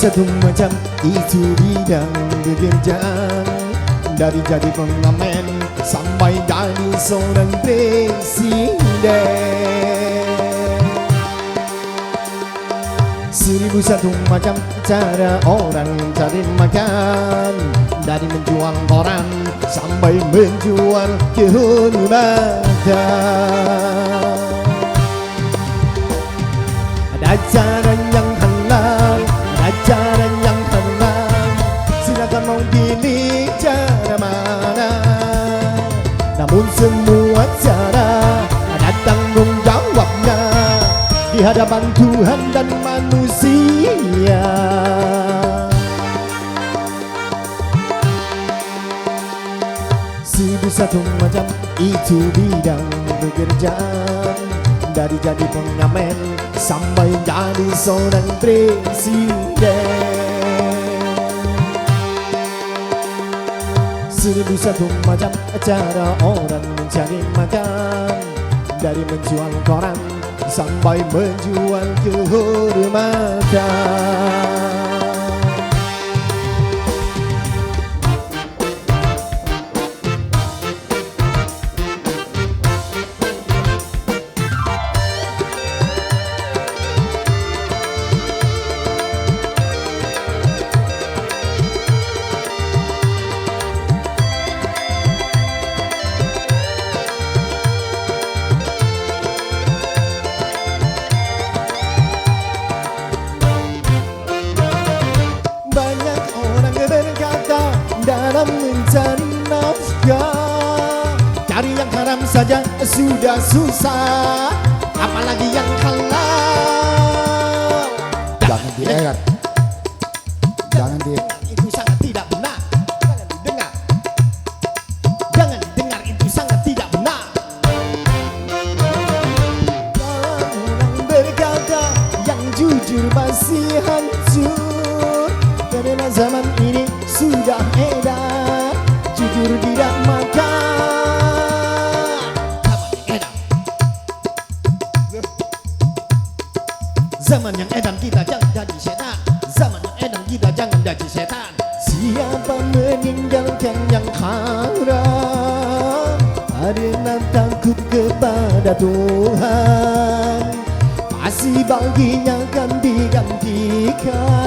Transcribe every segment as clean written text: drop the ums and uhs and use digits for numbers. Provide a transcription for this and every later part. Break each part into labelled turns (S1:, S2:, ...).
S1: satu macam itu bidang pekerjaan. Dari jadi pengamen sampai jadi seorang presiden. 1001 macam cara orang cari makan. Dari menjual koran sampai menjual kehormatan. Ada cara yang halal, ada cara yang haram. Silakan mau pilih cara mana. Namun semua cara ada tanggung jawabnya di hadapan Tuhan dan manusia. Satu macam itu bidang pekerjaan. Dari jadi pengamen sampai jadi seorang presiden. 1001 macam cara orang mencari makan. Dari menjual koran sampai menjual kehormatan. Dalam mencari nafkah, cari yang haram saja sudah susah, apalagi yang halal.
S2: Jangan diingat, jangan di.
S1: Itu sangat tidak benar. Jangan didengar. Jangan didengar, itu sangat tidak benar. Kalau orang berkata yang jujur masih hancur, karena zaman ini sudah edan, jujur tidak makan. Zaman yang edan kita jangan jadi setan. Zaman yang edan kita jangan jadi setan. Siapa meninggalkan yang haram karena takut kepada Tuhan, pasti baginya akan digantikan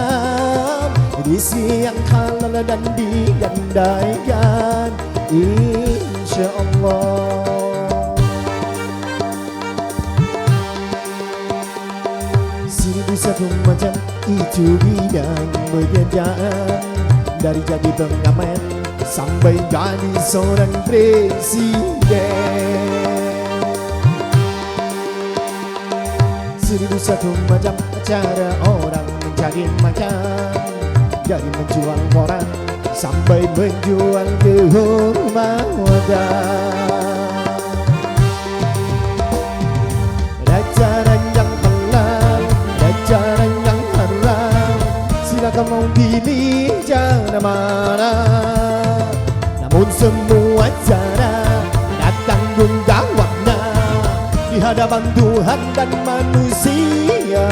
S1: rizki yang halal dan digandaikan, insya Allah. 1001 macam itu bidang pekerjaan. Dari jadi pengamen sampai jadi seorang presiden. 1001 macam cara orang mencari makan. Dari menjual koran sampai menjual kehormatan. Ada cara yang halal, ada cara yang haram. Silakan mau pilih cara mana. Namun semua cara ada tanggung jawabnya di hadapan Tuhan dan manusia.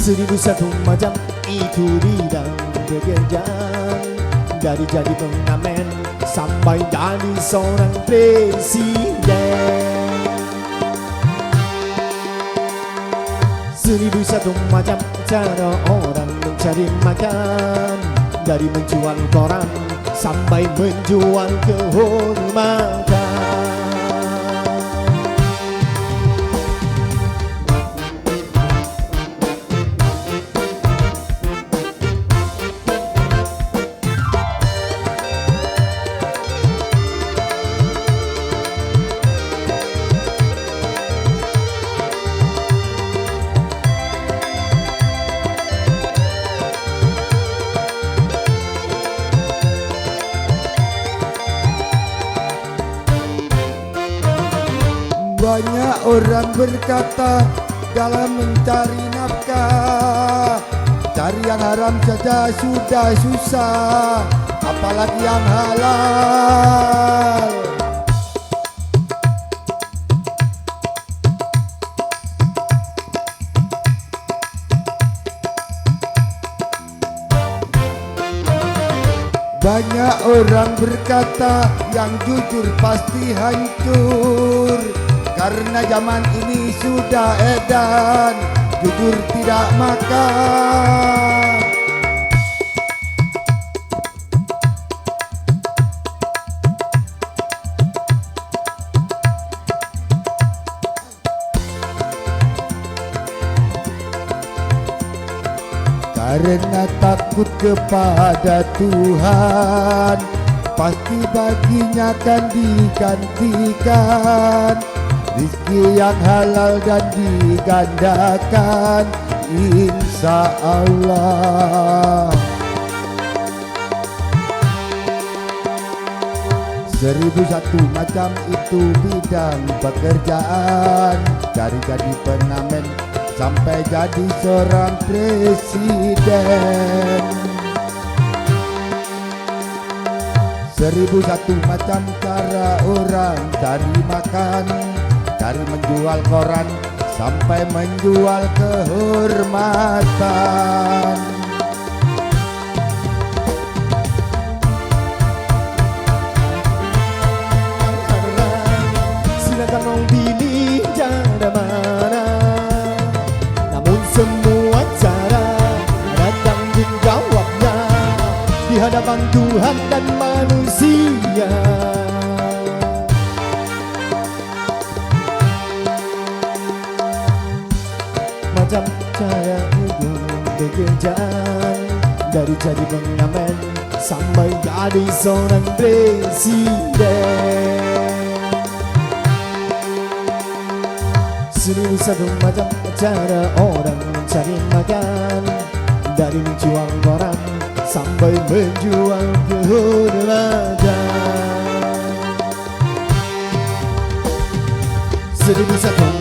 S1: 1001 macam itu bidang pekerjaan. Dari jadi pengamen sampai jadi seorang presiden. 1001 macam cara orang mencari makan. Dari menjual koran sampai menjual kehormatan.
S2: Banyak orang berkata dalam mencari nafkah, cari yang haram saja sudah susah, apalagi yang halal. Banyak orang berkata yang jujur pasti hancur, karena zaman ini sudah edan jujur tidak makan. Karena takut kepada Tuhan, pasti baginya akan digantikan rizki yang halal dan digandakan, insya Allah. 1001 macam itu bidang pekerjaan, dari jadi pengamen sampai jadi seorang presiden. 1001 macam cara orang cari makan, dari menjual koran sampai menjual kehormatan.
S1: Silakan mau pilih cara mana, semua cara ada tanggung jawabnya di hadapan Tuhan dan manusia. Macam cara hidup pekerjaan, dari jadi pengamen sampai jadi seorang presiden. 1001 macam cara orang cari makan, dari menjual koran sampai menjual kehormatan. 1001